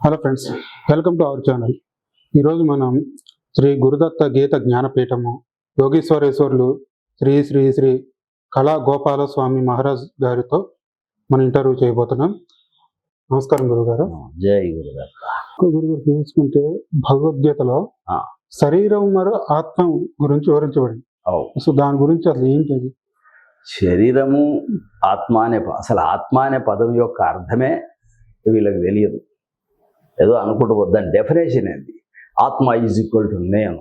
Hello friends, welcome to our channel. ఈరోజు మనం శ్రీ గురుదత్త గీత జ్ఞానపీఠము యోగీశ్వరేశ్వర్లు శ్రీ శ్రీ శ్రీ కళా గోపాలస్వామి మహారాజ్ గారితో మనం ఇంటర్వ్యూ చేయబోతున్నాం. నమస్కారం గురుగారు. జై గురుదత్త. గురుగారు చూసుకుంటే భగవద్గీతలో శరీరం మరియు ఆత్మ గురించి వివరించబడింది. సో దాని గురించి అసలు ఏంటి? శరీరము ఆత్మ అనే అసలు ఆత్మ అనే పదం యొక్క అర్థమే వీళ్ళకి తెలియదు. ఏదో అనుకుంటూ దాని డెఫినేషన్ ఏంటి? ఆత్మ ఈజ్ ఈక్వల్ టు నేను,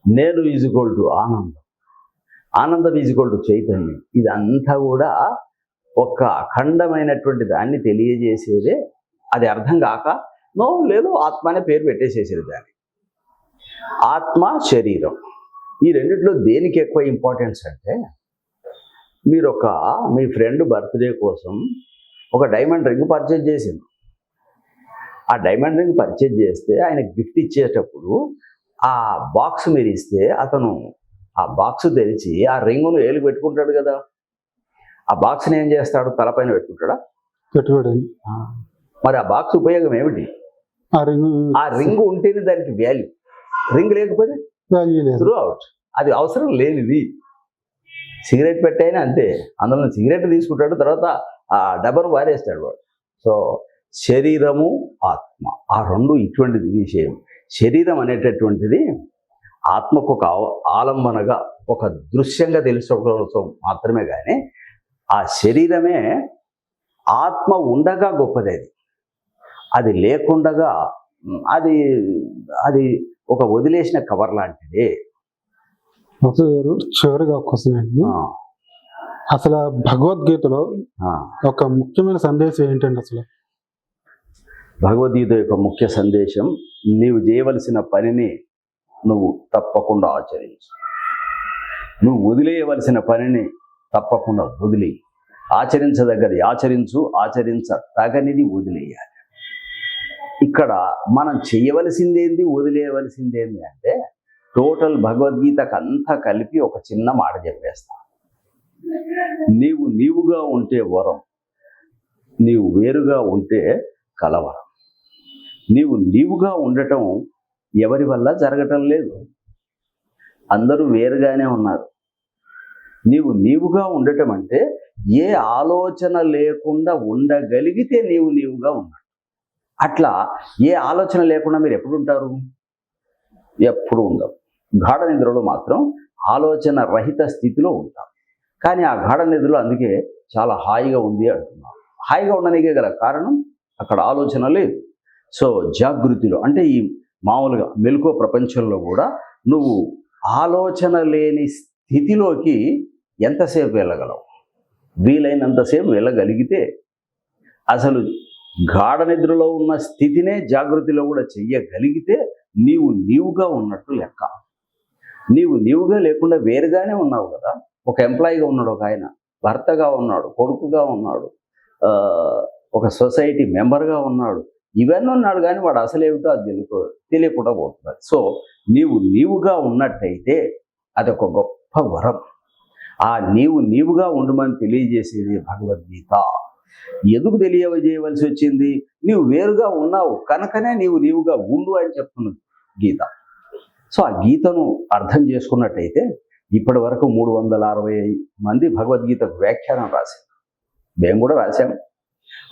నేను ఈజ్ ఈక్వల్ టు ఆనందం, ఆనందం ఈజ్ ఈక్వల్ టు చైతన్యం. ఇదంతా కూడా ఒక అఖండమైనటువంటి దాన్ని తెలియజేసేదే. అది అర్థం కాక లేదు ఆత్మ అనే పేరు పెట్టేసేసేది దాన్ని. ఆత్మ శరీరం ఈ రెండిట్లో దేనికి ఎక్కువ ఇంపార్టెన్స్ అంటే, మీరు మీ ఫ్రెండ్ బర్త్డే కోసం ఒక డైమండ్ రింగ్ పర్చేజ్ చేసింది. ఆ డైమండ్ రింగ్ పర్చేజ్ చేస్తే ఆయన గిఫ్ట్ ఇచ్చేటప్పుడు ఆ బాక్స్ మీరు ఇస్తే అతను ఆ బాక్స్ తెరిచి ఆ రింగును ఏలు పెట్టుకుంటాడు కదా. ఆ బాక్స్ని ఏం చేస్తాడు? తలపైన పెట్టుకుంటాడా? పెట్టుకోడు. మరి ఆ బాక్స్ ఉపయోగం ఏమిటి? ఆ రింగ్ ఉంటేనే దానికి వాల్యూ. రింగ్ లేకపోతే త్రూ అవుట్. అది అవసరం లేనిది. సిగరెట్ పెట్టైనా అంతే, అందులో సిగరెట్ తీసుకుంటాడు, తర్వాత ఆ డబ్బను వారేస్తాడు వాడు. సో శరీరము ఆత్మ ఆ రెండు ఇటువంటిది విషయం. శరీరం అనేటటువంటిది ఆత్మకు ఒక ఆలంబనగా, ఒక దృశ్యంగా తెలుసుకోవడం మాత్రమే. కానీ ఆ శరీరమే ఆత్మ ఉండగా గొప్పది. అది లేకుండగా అది అది ఒక వదిలేసిన కవర్ లాంటిది. చివరిగా అసలు భగవద్గీతలో ఒక ముఖ్యమైన సందేశం ఏంటండి? అసలు భగవద్గీత యొక్క ముఖ్య సందేశం, నీవు చేయవలసిన పనిని నువ్వు తప్పకుండా ఆచరించు, నువ్వు వదిలేయవలసిన పనిని తప్పకుండా వదిలి, ఆచరించదగ్గది ఆచరించు, ఆచరించదగనిది వదిలేయాలి. ఇక్కడ మనం చేయవలసిందేంది, వదిలేయవలసిందేంది అంటే టోటల్ భగవద్గీతకు అంతా కలిపి ఒక చిన్న మాట చెప్పేస్తాం. నీవుగా ఉంటే వరం, నీవు వేరుగా ఉంటే కలవరం. నీవుగా ఉండటం ఎవరి వల్ల జరగటం లేదు, అందరూ వేరుగానే ఉన్నారు. నీవుగా ఉండటం అంటే ఏ ఆలోచన లేకుండా ఉండగలిగితే నీవుగా ఉన్నాడు. అట్లా ఏ ఆలోచన లేకుండా మీరు ఎప్పుడు ఉంటారు? ఎప్పుడు ఉండవు. గాఢ నిద్రలో మాత్రం ఆలోచన రహిత స్థితిలో ఉంటాం. కానీ ఆ గాఢ నిద్రలో అందుకే చాలా హాయిగా ఉంది అంటున్నాం. హాయిగా ఉండడానికే గల కారణం అక్కడ ఆలోచన లేదు. సో జాగృతిలో అంటే ఈ మామూలుగా మెలకువ ప్రపంచంలో కూడా నువ్వు ఆలోచన లేని స్థితిలోకి ఎంతసేపు వెళ్ళగలవు? వీలైనంతసేపు వెళ్ళగలిగితే అసలు గాఢ నిద్రలో ఉన్న స్థితినే జాగృతిలో కూడా చెయ్యగలిగితే నీవుగా ఉన్నట్టు లెక్క. నీవుగా లేకుండా వేరుగానే ఉన్నావు కదా. ఒక ఎంప్లాయీగా ఉన్నాడు, ఒక ఆయన భర్తగా ఉన్నాడు, కొడుకుగా ఉన్నాడు, ఒక సొసైటీ మెంబర్గా ఉన్నాడు, ఇవన్నీ ఉన్నాడు. కానీ వాడు అసలేమిటో అది తెలియకుండా పోతున్నాడు. సో నీవుగా ఉన్నట్టయితే అదొక గొప్ప వరం. ఆ నీవుగా ఉండమని తెలియజేసేది భగవద్గీత. ఎందుకు తెలియజేయవలసి వచ్చింది? నీవు వేరుగా ఉన్నావు కనుకనే నీవుగా ఉండు అని చెప్తున్నది గీత. సో ఆ గీతను అర్థం చేసుకున్నట్టయితే ఇప్పటి వరకు 360 మంది భగవద్గీతకు వ్యాఖ్యానం రాశారు. మేము కూడా రాశాము.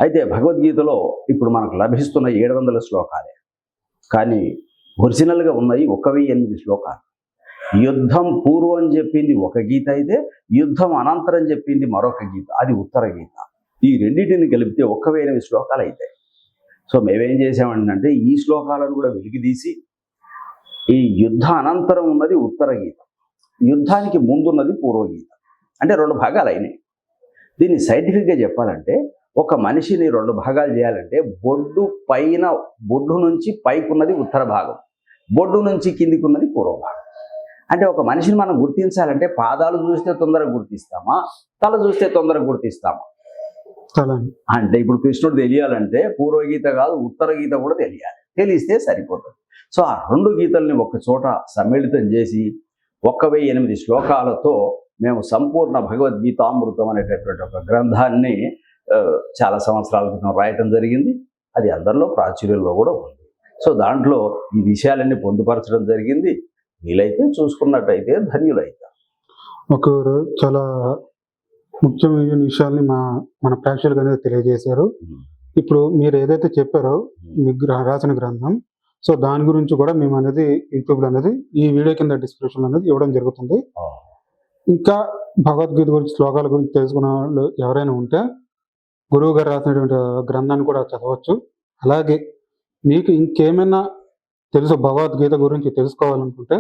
అయితే భగవద్గీతలో ఇప్పుడు మనకు లభిస్తున్న 700 శ్లోకాలే, కానీ ఒరిజినల్గా ఉన్నాయి 1008 శ్లోకాలు. యుద్ధం పూర్వం చెప్పింది ఒక గీత అయితే, యుద్ధం అనంతరం చెప్పింది మరొక గీత, అది ఉత్తర గీత. ఈ రెండింటిని కలిపితే 1008 శ్లోకాలు అవుతాయి. సో మేమేం చేసామంటే ఈ శ్లోకాలను కూడా వెలికితీసి ఈ యుద్ధ అనంతరం ఉన్నది ఉత్తర గీత, యుద్ధానికి ముందున్నది పూర్వగీత, అంటే 2 భాగాలు అయినాయి. దీన్ని సైంటిఫిక్గా చెప్పాలంటే ఒక మనిషిని 2 భాగాలు చేయాలంటే బొడ్డు నుంచి పైకి ఉన్నది ఉత్తర భాగం, బొడ్డు నుంచి కిందికి ఉన్నది పూర్వ భాగం. అంటే ఒక మనిషిని మనం గుర్తించాలంటే పాదాలు చూస్తే తొందరగా గుర్తిస్తామా, తల చూస్తే తొందరగా గుర్తిస్తామా? అంటే ఇప్పుడు కృష్ణుడు తెలియాలంటే పూర్వగీత కాదు ఉత్తర గీత కూడా తెలిస్తే సరిపోతుంది. సో ఆ 2 గీతల్ని ఒక చోట సమ్మిళితం చేసి 1008 శ్లోకాలతో మేము సంపూర్ణ భగవద్గీతామృతం అనేటటువంటి ఒక గ్రంథాన్ని చాలా సంవత్సరాల క్రితం రాయటం జరిగింది. అది అందరిలో ప్రాచుర్యంలో కూడా ఉంది. సో దాంట్లో ఈ విషయాలన్నీ పొందుపరచడం జరిగింది. వీలైతే చూసుకున్నట్టయితే ధన్యులైతారు. ఒక చాలా ముఖ్యమైన విషయాల్ని మన ప్రేక్షకులకు అనేది తెలియజేశారు. ఇప్పుడు మీరు ఏదైతే చెప్పారో మీకు రాసిన గ్రంథం, సో దాని గురించి కూడా మేము అనేది యూట్యూబ్లో అనేది ఈ వీడియో కింద డిస్క్రిప్షన్ అనేది ఇవ్వడం జరుగుతుంది. ఇంకా భగవద్గీత గురించి శ్లోకాల గురించి తెలుసుకున్న వాళ్ళు ఎవరైనా ఉంటే గురువు గారు రాసినటువంటి గ్రంథాన్ని కూడా చదవచ్చు. అలాగే మీకు ఇంకేమైనా భగవద్గీత గురించి తెలుసుకోవాలనుకుంటే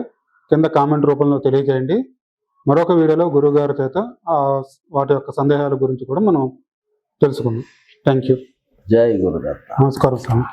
కింద కామెంట్ రూపంలో తెలియజేయండి. మరొక వీడియోలో గురువు గారి చేత వాటి యొక్క సందేహాల గురించి కూడా మనం తెలుసుకుందాం. Thank you. జై గురుదత్త. నమస్కారం స్వామి.